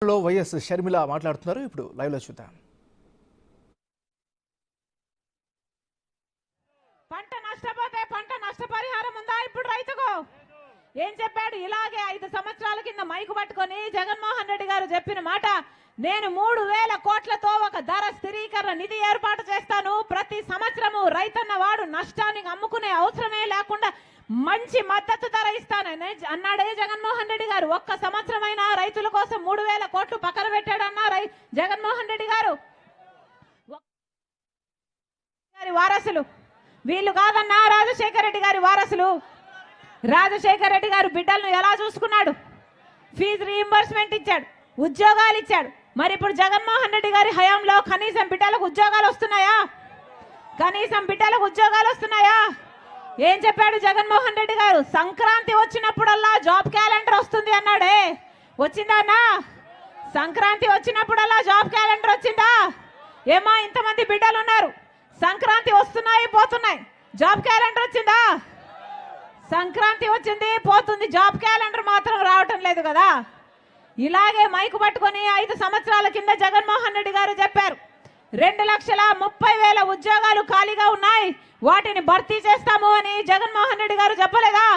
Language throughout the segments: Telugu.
వైఎస్ షర్మిల మాట్లాడుతున్నారు. ఇప్పుడు లైవ్ లో చూద్దాం. పంట నష్టపోతే పంట నష్టపరిహారం ఉందా ఇప్పుడు రైతుకు? ఏం చెప్పాడు? ఇలాగే 5 సంవత్సరాల కింద మైకు పట్టుకొని జగన్మోహన్ రెడ్డి గారు చెప్పిన మాట, నేను 3000 కోట్లతో ఒక ధర స్థిరీకరణ నిధి ఏర్పాటు చేస్తాను, ప్రతి సంవత్సరము రైతన్న వాడు నష్టానికి అమ్ముకునే అవసరమే లేకుండా మంచి మద్దతు ధర ఇస్తానని అన్నాడే జగన్మోహన్ రెడ్డి గారు. ఒక్క సంవత్సరమైనా రైతుల కోసం 3000 కోట్లు పక్కన పెట్టాడన్నా జగన్మోహన్ రెడ్డి గారు. వారసులు వీళ్ళు కాదన్నా, రాజశేఖర రెడ్డి గారి వారసులు. రాజశేఖర రెడ్డి గారు బిడ్డలను ఎలా చూసుకున్నాడు? ఫీజు రీయింబర్స్మెంట్ ఇచ్చాడు, ఉద్యోగాలు ఇచ్చాడు. మరి ఇప్పుడు జగన్మోహన్ రెడ్డి గారి హయాంలో కనీసం బిడ్డలకు ఉద్యోగాలు వస్తున్నాయా? కనీసం బిడ్డలకు ఉద్యోగాలు వస్తున్నాయా? ఏం చెప్పాడు జగన్మోహన్ రెడ్డి గారు? సంక్రాంతి వచ్చినప్పుడల్లా జాబ్ క్యాలెండర్ వస్తుంది అన్నాడే. వచ్చిందా అన్నా? సంక్రాంతి వచ్చినప్పుడల్లా జాబ్ క్యాలెండర్ వచ్చిందా? ఏమా ఇంతమంది బిడ్డలు ఉన్నారు, సంక్రాంతి వస్తున్నాయి పోతున్నాయి, జాబ్ క్యాలెండర్ వచ్చిందా? సంక్రాంతి వచ్చింది పోతుంది, జాబ్ క్యాలెండర్ మాత్రం రావటం లేదు కదా. ఇలాగే మైకు పట్టుకొని 5 సంవత్సరాల కింద జగన్మోహన్ రెడ్డి గారు చెప్పారు 2,30,000 ఉద్యోగాలు ఖాళీగా ఉన్నాయి, వాటిని భర్తీ చేస్తాము అని జగన్మోహన్ రెడ్డి గారు చెప్పలేదా?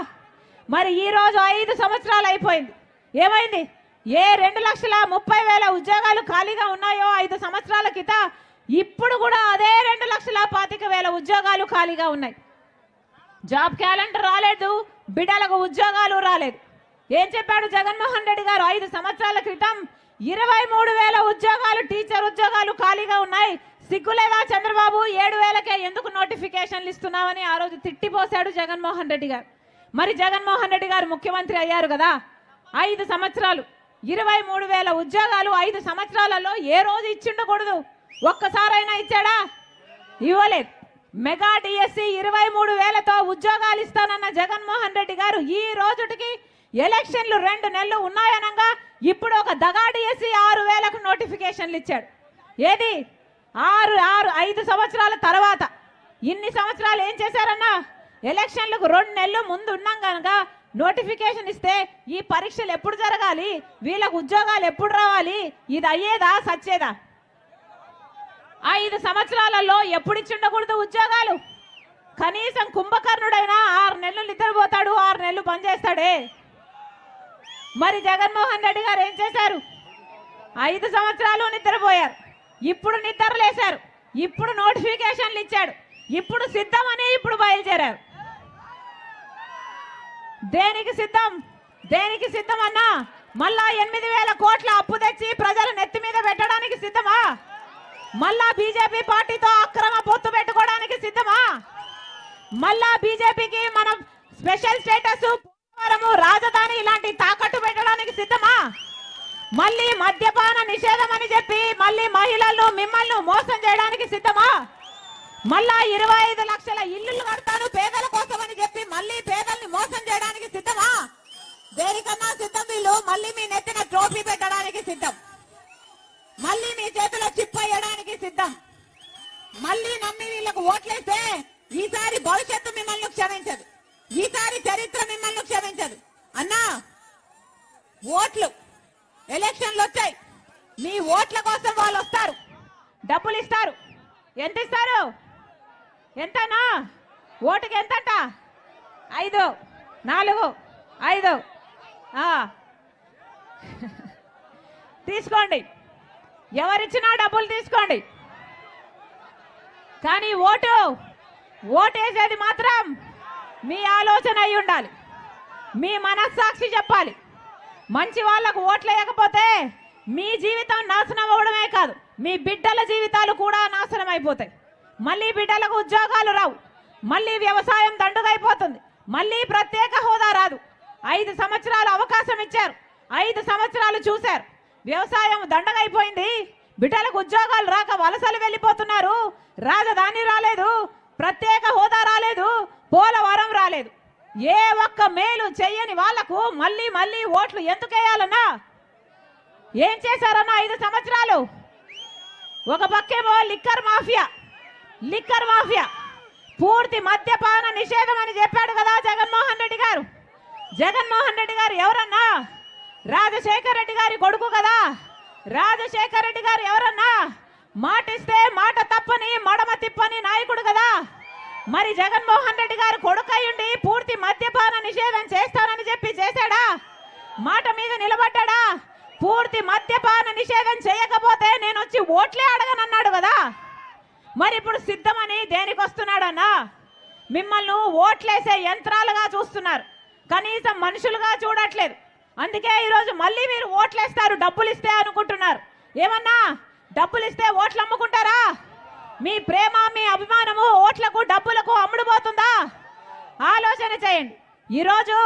మరి ఈ రోజు 5 సంవత్సరాలు అయిపోయింది, ఏమైంది? ఏ 2,30,000 ఉద్యోగాలు ఖాళీగా ఉన్నాయో 5 సంవత్సరాల క్రితం, ఇప్పుడు కూడా అదే 2,25,000 ఉద్యోగాలు ఖాళీగా ఉన్నాయి. జాబ్ క్యాలెండర్ రాలేదు, బిడ్డలకు ఉద్యోగాలు రాలేదు. ఏం చెప్పాడు జగన్మోహన్ రెడ్డి గారు? 5 సంవత్సరాల క్రితం 23,000 ఉద్యోగాలు, టీచర్ ఉద్యోగాలు ఖాళీగా ఉన్నాయి. సిగ్గులేదా చంద్రబాబు? 7,000కే ఎందుకు నోటిఫికేషన్లు ఇస్తున్నామని ఆ రోజు తిట్టిపోశాడు జగన్మోహన్ రెడ్డి గారు. మరి జగన్మోహన్ రెడ్డి గారు ముఖ్యమంత్రి అయ్యారు కదా, 5 సంవత్సరాలు 23,000 ఉద్యోగాలు 5 సంవత్సరాలలో ఏ రోజు ఇచ్చిండకూడదు? ఒక్కసారైనా ఇచ్చాడా? ఇవ్వలేదు. మెగా డిఎస్సి 23,000తో ఉద్యోగాలు ఇస్తానన్న జగన్మోహన్ రెడ్డి గారు ఈ రోజుటికి ఎలక్షన్లు 2 నెలలు ఉన్నాయనగా ఇప్పుడు ఒక దగా డిఎస్సి 6,000కు నోటిఫికేషన్లు ఇచ్చాడు. ఏది 5 సంవత్సరాల తర్వాత? ఇన్ని సంవత్సరాలు ఏం చేశారన్నా? ఎలక్షన్లకు 2 నెలలు ముందు ఉన్నాం కనుక నోటిఫికేషన్ ఇస్తే ఈ పరీక్షలు ఎప్పుడు జరగాలి, వీళ్ళకు ఉద్యోగాలు ఎప్పుడు రావాలి, ఇది అయ్యేదా సచ్చేదా? 5 సంవత్సరాలలో ఎప్పుడు ఇచ్చిండకూడదు ఉద్యోగాలు? కనీసం కుంభకర్ణుడైనా 6 నెలలు నిద్రపోతాడు, 6 నెలలు పనిచేస్తాడే. మరి జగన్మోహన్ రెడ్డి గారు ఏం చేశారు? 5 సంవత్సరాలు నిద్రపోయారు, ఇప్పుడు నిద్రలేశారు, ఇప్పుడు నోటిఫికేషన్లు ఇచ్చాడు, ఇప్పుడు సిద్ధమని ఇప్పుడు బయలుదేరారు. దేనికి సిద్ధం? దేనికి సిద్ధం అన్నా? మళ్ళా 8,000 కోట్ల అప్పు తెచ్చి ప్రజల నెత్తి మీద పెట్టడానికి సిద్ధమా? మళ్ళా బీజేపీ పార్టీతో అక్రమ పొత్తు పెట్టుకోవడానికి సిద్ధమా? మళ్ళా బీజేపీకి మనం స్పెషల్ స్టేటస్, రాజధాని ఇలాంటి తాకట్టు పెట్టడానికి సిద్ధమా? మళ్ళీ మద్యపాన నిషేధం అని చెప్పి మళ్ళీ మహిళలను మిమ్మల్ని మోసం చేయడానికి సిద్ధమా? మళ్ళా 25 లక్షల ఇల్లులు కడతాను పేదల కోసం అని చెప్పి మళ్ళీ పేదల్ని మోసం చేయడానికి సిద్ధమా? దేనికన్నా సిద్ధం వీళ్ళు? మళ్ళీ మీ నెత్తిన ట్రోఫీ పెట్టడానికి సిద్ధం, మళ్ళీ మీ చేతిలో చిప్ అయ్యడానికి సిద్ధం. మళ్ళీ నమ్మి వీళ్ళకు ఓట్లేస్తే ఈసారి భవిష్యత్తు మిమ్మల్ని క్షమించదు, ఈసారి చరిత్ర మిమ్మల్ని క్షమించదు. అన్నా, ఓట్లు ఎలక్షన్లు వచ్చాయి, మీ ఓట్ల కోసం వాళ్ళు వస్తారు, డబ్బులు ఇస్తారు. ఎంత ఇస్తారు? ఎంతనా? ఓటుకి ఎంతంట? 5, 4, 5 తీసుకోండి, ఎవరిచ్చినా డబ్బులు తీసుకోండి. కానీ ఓటేసేది మాత్రం మీ ఆలోచన అయి ఉండాలి, మీ మనస్సాక్షి చెప్పాలి. మంచి వాళ్లకు ఓట్లేయకపోతే మీ జీవితం నాశనం అవ్వడమే కాదు, మీ బిడ్డల జీవితాలు కూడా నాశనం అయిపోతాయి. మళ్ళీ బిడ్డలకు ఉద్యోగాలు రావు, మళ్ళీ వ్యవసాయం దండుగైపోతుంది, మళ్ళీ ప్రత్యేక హోదా రాదు. 5 సంవత్సరాలు అవకాశం ఇచ్చారు, 5 సంవత్సరాలు చూశారు, వ్యవసాయం దండగైపోయింది, బిడ్డలకు ఉద్యోగాలు రాక వలసలు వెళ్ళిపోతున్నారు, రాజధాని రాలేదు, ప్రత్యేక హోదా రాలేదు, పోలవరం రాలేదు. ఏ ఒక్క మేలు చెయ్యని వాళ్లకు మళ్ళీ మళ్ళీ ఓట్లు ఎందుకు వేయాలన్నా? ఏం చేశారన్నా 5 సంవత్సరాలు? ఒక పక్కేమో లిక్కర్ మాఫియా, పూర్తి మద్యపాన నిషేధం అని చెప్పాడు కదా జగన్మోహన్ రెడ్డి గారు. జగన్మోహన్ రెడ్డి గారు ఎవరన్నా? రాజశేఖర రెడ్డి గారి కొడుకు కదా. రాజశేఖర రెడ్డి గారు ఎవరన్నా మాటిస్తే మాట తప్పని మడమ తిప్పని నాయకుడు కదా. మరి జగన్మోహన్ రెడ్డి గారు కొడుకయ్యుండి పూర్తి మద్యపాన నిషేధం చేస్తానని చెప్పి చేశాడా? మాట మీద నిలబడ్డా? పూర్తి మద్యపాన నిషేధం చేయకపోతే నేను వచ్చి ఓట్లే అడగనన్నాడు కదా. మరి ఇప్పుడు సిద్ధమని దేనికి వస్తున్నాడన్నా? మిమ్మల్ని ఓట్లేసే యంత్రాలుగా చూస్తున్నారు, కనీసం మనుషులుగా చూడట్లేదు. అందుకే ఈరోజు మళ్ళీ మీరు ఓట్లేస్తారు డబ్బులు ఇస్తే అనుకుంటున్నారు. ఏమన్నా డబ్బులు ఇస్తే ఓట్లు అమ్ముకుంటారా? మీ ప్రేమ మీ అభిమానము ఓట్లకు డబ్బులకు అమ్ముడుపోతుందా? ఆలోచన చేయండి. ఈరోజు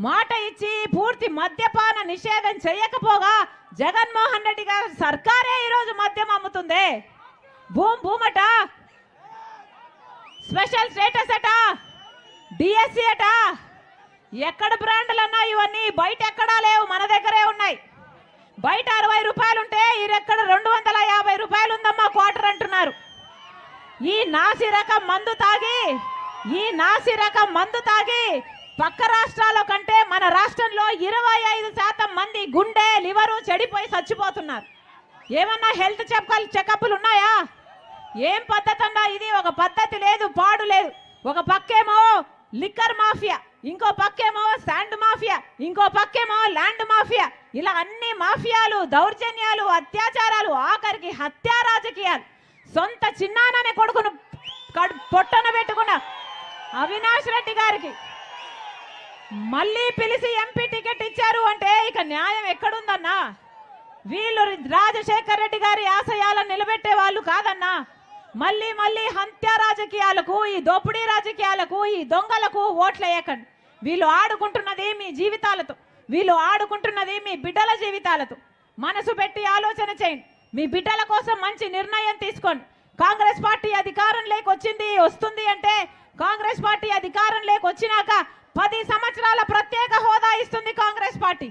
మాట ఇచ్చి పూర్తి మద్యపాన నిషేధం చేయకపోగా జగన్మోహన్ రెడ్డి గారి సర్కారే ఈరోజు మద్యం అమ్ముతుంది. భూమట, స్పెషల్ స్టేటస్ అట, డిఎస్సి అట, ఎక్కడ బ్రాండ్లు అన్నా ఇవన్నీ బయట ఎక్కడా లేవు, మన దగ్గరే ఉన్నాయి. బయట 60 రూపాయలు ఉంటే ఈరెక్కడ 250 రూపాయలు ఉందమ్మా క్వార్టర్ అంటున్నారు. ఈ నాసి రకం మందు తాగి పక్క రాష్ట్రాల కంటే మన రాష్ట్రంలో 25% మంది గుండె లివరు చెడిపోయి చచ్చిపోతున్నారు. ఏమన్నా హెల్త్ చెకప్లు ఉన్నాయా? ఏం పద్ధతి అన్నా ఇది? ఒక పద్ధతి లేదు, పాడు లేదు. ఒక పక్కేమో లిక్కర్ మాఫియా, ఇంకో పక్కేమో శాండ్ మాఫియా, ఇంకో పక్కేమో ల్యాండ్ మాఫియా. ఇలా అన్ని మాఫియాలు, దౌర్జన్యాలు, అత్యాచారాలు, ఆఖరికి హత్యా రాజకీయాలు. సొంత చిన్నాననే కొడుకును పొట్టన పెట్టుకున్న అవినాష్ రెడ్డి గారికి మళ్ళీ పిలిచి ఎంపీ టికెట్ ఇచ్చారు అంటే ఇక న్యాయం ఎక్కడుందన్నా? వీళ్ళు రాజశేఖర రెడ్డి గారి ఆశయాలను నిలబెట్టే వాళ్ళు కాదన్నా. మళ్ళీ హత్య రాజకీయాలకు, ఈ దోపిడీ రాజకీయాలకు, ఈ దొంగలకు ఓట్లేయకండి. వీళ్ళు ఆడుకుంటున్నది మీ జీవితాలతో, వీళ్ళు ఆడుకుంటున్నది మీ బిడ్డల జీవితాలతో. మనసు పెట్టి ఆలోచన చేయండి. మీ బిడ్డల కోసం మంచి నిర్ణయం తీసుకోండి. కాంగ్రెస్ పార్టీ అధికారం వస్తుంది అంటే కాంగ్రెస్ పార్టీ అధికారం వచ్చినాక 10 సంవత్సరాల ప్రత్యేక హోదా ఇస్తుంది కాంగ్రెస్ పార్టీ.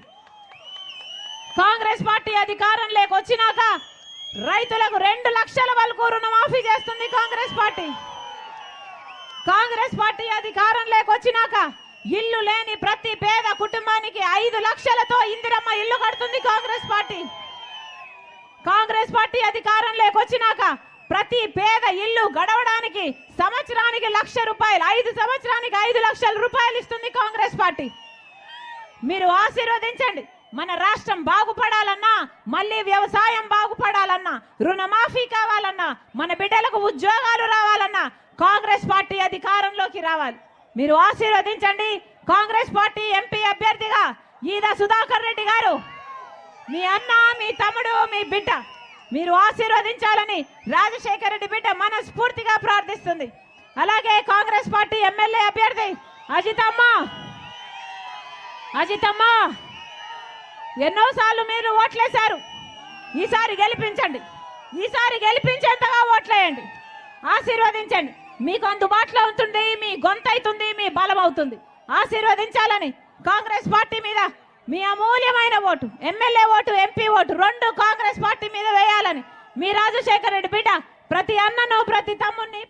కాంగ్రెస్ పార్టీ అధికారం వచ్చినాక రైతులకు 2 లక్షల వరకు రుణమాఫీ చేస్తుంది కాంగ్రెస్ పార్టీ. కాంగ్రెస్ పార్టీ అధికారం వచ్చినాక ఇల్లు లేని ప్రతి పేద కుటుంబానికి 5 లక్షలతో ఇందిరమ్మ ఇల్లు కడుతుంది కాంగ్రెస్ పార్టీ. కాంగ్రెస్ పార్టీ అధికారం వచ్చినాక ప్రతి పేద ఇల్లు గడవడానికి సంవత్సరానికి 1,00,000 రూపాయలు, 5 సంవత్సరానికి 5 లక్షల రూపాయలు ఇస్తుంది కాంగ్రెస్ పార్టీ. మీరు ఆశీర్వదించండి. మన రాష్ట్రం బాగుపడాలన్నా, మళ్ళీ వ్యవసాయం బాగుపడాలన్నా, రుణమాఫీ కావాలన్నా, మన బిడ్డలకు ఉద్యోగాలు రావాలన్నా కాంగ్రెస్ పార్టీ అధికారంలోకి రావాలి. మీరు ఆశీర్వదించండి. కాంగ్రెస్ పార్టీ ఎంపీ అభ్యర్థిగా ఈద సుధాకర్ రెడ్డి గారు, మీ అన్న, మీ తమ్ముడు, మీ బిడ్డ, మీరు ఆశీర్వదించాలని రాజశేఖర రెడ్డి బిడ్డ మనస్ఫూర్తిగా ప్రార్థిస్తుంది. అలాగే కాంగ్రెస్ పార్టీ ఎమ్మెల్యే అభ్యర్థి అజితమ్మ, ఎన్నోసార్లు మీరు ఓట్లేశారు. ఈసారి గెలిపించండి. ఈసారి గెలిపించేంతగా ఓట్లేయండి. ఆశీర్వదించండి. మీకు అందుబాటులో ఉంటుంది, మీ గొంతు అవుతుంది, మీ బలం అవుతుంది. ఆశీర్వదించాలని కాంగ్రెస్ పార్టీ మీద మీ అమూల్యమైన vote, MLA vote, MP vote 2 Congress party మీద వేయాలని మీ రాజశేఖర రెడ్డి బిడ్డ ప్రతి అన్నను, ప్రతి తమ్ముడిని